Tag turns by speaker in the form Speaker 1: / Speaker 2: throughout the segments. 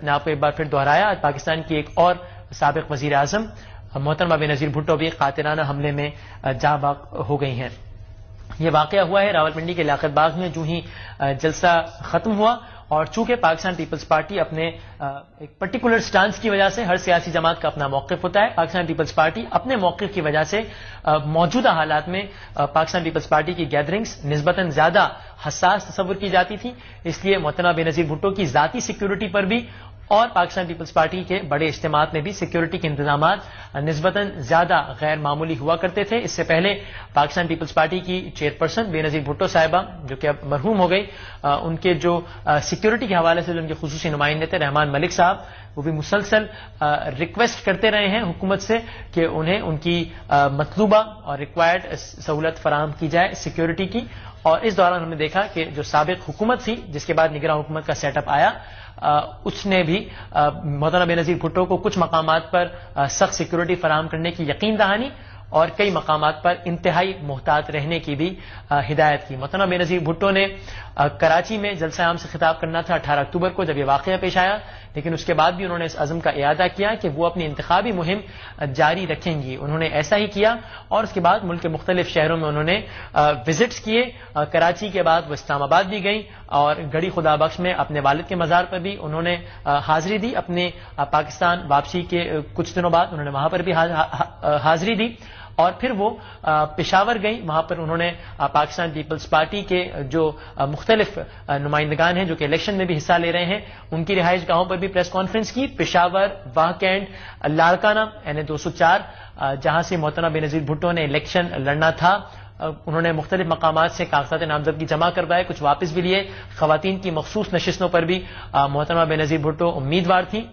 Speaker 1: نے آپ کو ایک بار پھر دہرایا، پاکستان کی ایک اور سابق وزیر اعظم محترمہ بینظیر بھٹو بھی قاتلانہ حملے میں جاں بحق ہو گئی ہیں۔ یہ واقعہ ہوا ہے راولپنڈی کے لیاقت باغ میں جو ہی جلسہ ختم ہوا، اور چونکہ پاکستان پیپلز پارٹی اپنے ایک پرٹیکولر سٹانس کی وجہ سے، ہر سیاسی جماعت کا اپنا موقف ہوتا ہے، پاکستان پیپلز پارٹی اپنے موقف کی وجہ سے موجودہ حالات میں پاکستان پیپلز پارٹی کی گیدرنگز نسبتاً زیادہ حساس تصور کی جاتی تھی، اس لیے محترمہ بینظیر بھٹو کی ذاتی سیکیورٹی پر بھی اور پاکستان پیپلز پارٹی کے بڑے اجتماعات میں بھی سیکیورٹی کے انتظامات نسبتاً زیادہ غیر معمولی ہوا کرتے تھے۔ اس سے پہلے پاکستان پیپلز پارٹی کی چیئرپرسن بینظیر بھٹو صاحبہ جو کہ اب مرحوم ہو گئی، ان کے جو سیکیورٹی کے حوالے سے جو ان کے خصوصی نمائندے تھے رحمان ملک صاحب، وہ بھی مسلسل ریکویسٹ کرتے رہے ہیں حکومت سے کہ انہیں ان کی مطلوبہ اور ریکوائرڈ سہولت فراہم کی جائے سیکیورٹی کی، اور اس دوران ہم نے دیکھا کہ جو سابق حکومت تھی جس کے بعد نگراں حکومت کا سیٹ اپ آیا، اس نے بھی محترمہ بینظیر بھٹو کو کچھ مقامات پر سخت سیکیورٹی فراہم کرنے کی یقین دہانی اور کئی مقامات پر انتہائی محتاط رہنے کی بھی ہدایت کی۔ محترمہ بینظیر بھٹو نے کراچی میں جلسہ عام سے خطاب کرنا تھا 18 اکتوبر کو جب یہ واقعہ پیش آیا، لیکن اس کے بعد بھی انہوں نے اس عزم کا اعادہ کیا کہ وہ اپنی انتخابی مہم جاری رکھیں گی۔ انہوں نے ایسا ہی کیا اور اس کے بعد ملک کے مختلف شہروں میں انہوں نے وزٹس کیے۔ کراچی کے بعد وہ اسلام آباد بھی گئیں اور گڑھی خدا بخش میں اپنے والد کے مزار پر بھی انہوں نے حاضری دی۔ اپنے پاکستان واپسی کے کچھ دنوں بعد انہوں نے وہاں پر بھی حاضری دی، اور پھر وہ پشاور گئیں، وہاں پر انہوں نے پاکستان پیپلز پارٹی کے جو مختلف نمائندگان ہیں جو کہ الیکشن میں بھی حصہ لے رہے ہیں ان کی رہائش گاہوں پر بھی پریس کانفرنس کی۔ پشاور، واہ کینٹ، لاڑکانہ این 204 جہاں سے محترمہ بینظیر بھٹو نے الیکشن لڑنا تھا، انہوں نے مختلف مقامات سے کاغذات نامزدگی جمع کروائے، کچھ واپس بھی لیے۔ خواتین کی مخصوص نشستوں پر بھی محترمہ بینظیر بھٹو امیدوار تھیں،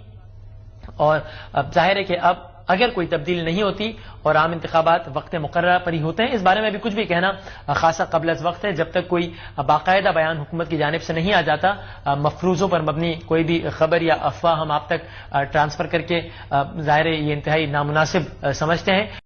Speaker 1: اور اب ظاہر ہے کہ اب اگر کوئی تبدیلی نہیں ہوتی اور عام انتخابات وقت مقررہ پر ہی ہوتے ہیں، اس بارے میں بھی کچھ بھی کہنا خاصا قبل از وقت ہے۔ جب تک کوئی باقاعدہ بیان حکومت کی جانب سے نہیں آ جاتا، مفروضوں پر مبنی کوئی بھی خبر یا افواہ ہم آپ تک ٹرانسفر کر کے ظاہر ہے یہ انتہائی نامناسب سمجھتے ہیں۔